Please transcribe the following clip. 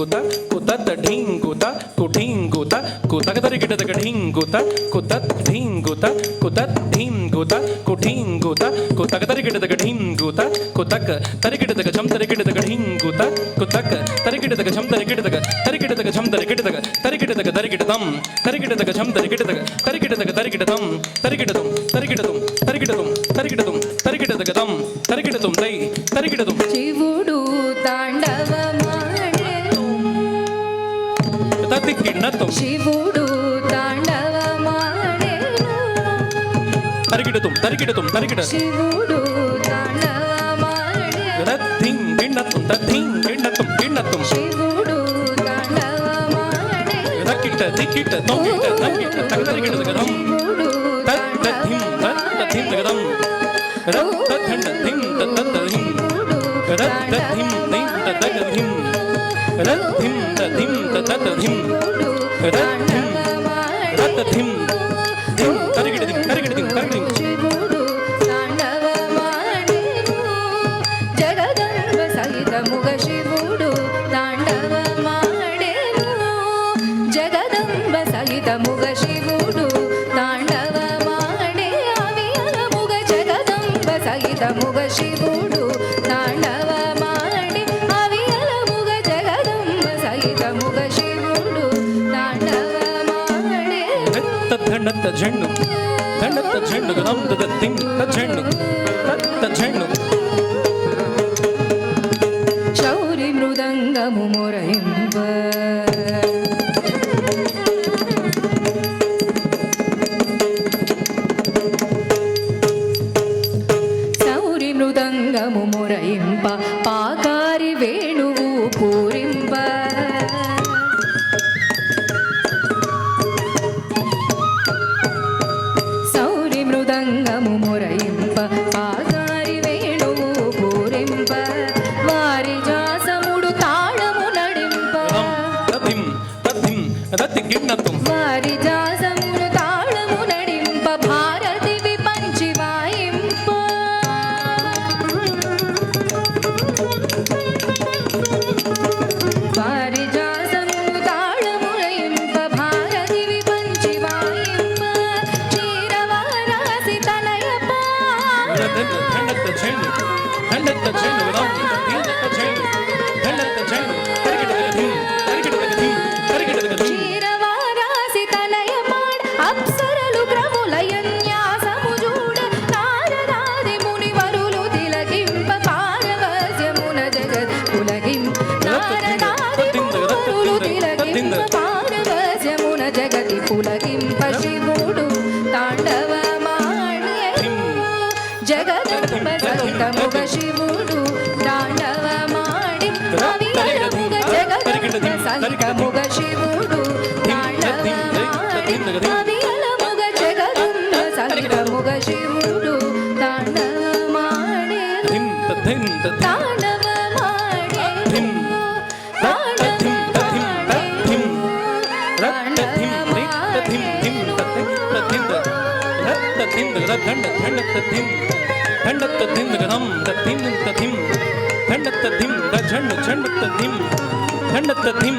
ಢೀಂಗುತ ಕುತತ್ ಢೀಂಗುತ ಕುಢೀಂಗುತ ಕುತಕ ತರಿಗಿಡದಕ ಢೀಂಗುತ ಕುತತ್ ಢೀಂಗುತ ಕುತತ್ ಢೀಂಗುತ ಕುಢೀಂಗುತ ಕುತಕ ತರಿಗಿಡದಕ ಢೀಂಗುತ ಕುತಕ್ ತರಿಗಿಡದಕ ಝಂ ತರಿಗಿಡದಕ ಢೀಂಗುತ ಕುತಕ್ ತರಿಗಿಡದಕ ಝಂ ತರಿಗಿಡದಕ ತರಿಗಿಡದಕ ಝಂ ತರಿಗಿಡದಕ ತರಿಗಿಡದಕ ತರಿಗಿಡದಂ ತರಿಗಿಡದಕ ಝಂ ತರಿಗಿಡದಕ ತರಿಗಿಡದಕ ತರಿಗಿಡದಂ ತರಿಗಿಡದಂ ತರಿಗಿಡದಂ ತರಿಗಿಡದಂ ತರಿಗಿಡದಂ ತರಿಗಿಡದಕ ದಂ ತರಿಗಿಡದಂ ದೈ ತರಿಗಿಡದಂ ಶಿವುಡು ತಾಂಡವ ಮಾಡೆನು ತತ್ತಿಕ್ಕಿಣ್ಣತ್ತಂ ಶಿವುಡು ತಾಂಡವ ಮಾಡೆನು ತರಿಗಿಡದಂ ತರಿಗಿಡದಂ ತರಿಗಿಡ ಶಿವುಡು ತಾಂಡವ ಮಾಡೆನು ತತ್ತಿಂ ಕಿಣ್ಣತ್ತಂ ತತ್ತಿಂ ಕಿಣ್ಣತ್ತಂ ಕಿಣ್ಣತ್ತಂ ಶಿವುಡು ತಾಂಡವ ಮಾಡೆನು ತಕ್ಕಿಟ್ಟ ತಿಕ್ಕಿಟ್ಟ ತೊಂಕಿಟ್ಟ ತಕ್ಕಿಟ್ಟ ತರಿಗಿಡದಕ ದಂ ಶಿವುಡು ತತ್ತಿಂ ತತ್ತಿಂ ದಗದಂ ರತ್ತಥಂಡ ತಿಂ ತತ್ತಹಿಂ ರತ್ತಥಿಂ ತಿಂ ತತ್ತಹಿಂ ರತ್ತಿಂ ತತ್ತಿಂ ತತ್ತಹಿಂ ರತ್ತಿಂ ರತ್ತಥಿಂ ತಿಂ ತರಿಗಿಡದಿಂ ತರಿಗಿಡದಿಂ ತರಿಗಿಡದಿಂ ಶಿವುಡು ತಾಂಡವ ಮಾಡೆನು ಜಗದಂಬ ಸಹಿತ ಮುಗ ಶಿವುಡು ತಾಂಡವ ಮಾಡೆನು ಜಗದಂಬ ಸಹಿತ ಮುಗ ಶಿವುಡು ತಾಂಡವ ಮಾಡೆ ಅವಿಯಲ ಮುಗ ಜಗದಂಬ ಸಹಿತ ಮುಗ ಶಿವುಡು ತಾಂಡವ ಮಾಡೆ ಅವಿಯಲ ಮುಗ ಜಗದಂಬ ಸಹಿತ ಮುಗ ಶಿವುಡು ತಾಂಡವ ಮಾಡೆ ತತ್ತಣ್ಣತ್ತ ಝಣ್ಣು ತಣ್ಣತ್ತ ಝಣ್ಣು ಗದಂ ತತ್ತಿಂ ತಜ್ಜಣ್ಣು ತತ್ತ ಝಣ್ಣು ಶೌರಿ ಮೃದಂಗಮು ಮೊರೆಂಬ ಸೌರಿ ಮೃದಂಗಮು ಮೊರೆಂಬ ಪಾಗಾರಿ ವೇಣುವು ಪೂರಿಂಬ ಸೌರಿ ಮೃದಂಗಮು ಮೊರೆಂಬ ಪಾಗಾರಿ ವೇಣುವು ಪೂರಿಂಬ ವಾರಿ ಜಾಸముడు తాళము నడింప ತತ್ತಿಂ ತತ್ತಿಂ ತತ್ತಿ ಕಿಣ್ಣತ್ತಂ వారి జాసముడు తాళము నడింప భారతి విపంచి వాయింప వారి జాసముడు తాళము నడింప భారతి విపంచి వాయింప క్షీరవారాసి తనయప ದಂಡತ್ತ ಝಣ್ಣು ದಂಡತ್ತ ಝಣ್ಣು ಗದಂ ತೀರ್ಥ ಝಣ್ಣು ದಂಡತ್ತ ಝಣ್ಣು ತರಿಗಿಡದಕ ಧಿಂ ತರಿಗಿಡದಕ ಧಿಂ ತರಿಗಿಡದಕ ಧಿಂ క్షీరవారాసి తనయపాడ్ అప్సరలు క్రములయన్యాసము చూడ నారదాది మునివరులు తిలకింప పారవస్యమున జగత్ పులకిం నారదాది మునివరులు తిలకింప పారవస్యమున జగతి పులకింప శివుడు తాండవ మాడెను జగదంబ సహిత ముగ శివుడు తాండవ మాడి అవియల ముగ జగదంబ సహిత ముగ శివుడు తాండవ మాడి అవియల ముగ జగదంబ సహిత ముగ శివుడు తాండవ మాడెను ಧಿಂ ತತ್ತಿಂ ತತ್ತಿಂ తాండవ ಧಿಂ మాడెను ತತ್ತಿಂ ತತ್ತಿಂ ರತ್ತಥಿಂ ತತ್ತಿಂ ಧಿಂ ತತ್ತಿಂ ತತ್ತಿಂ ರತ್ತಥಿಂ ದಂಡ ದಂಡತ್ತ ಧಿಂ ದಂಡತ್ತ ಧಿಂ ಗದಂ ತತ್ತಿಂ ತತ್ತಿಂ ದಂಡತ್ತ ಧಿಂ ದ ಝಣ್ಣು ಝಣ್ಣತ್ತ ಧಿಂ ದಂಡತ್ತ ಧಿಂ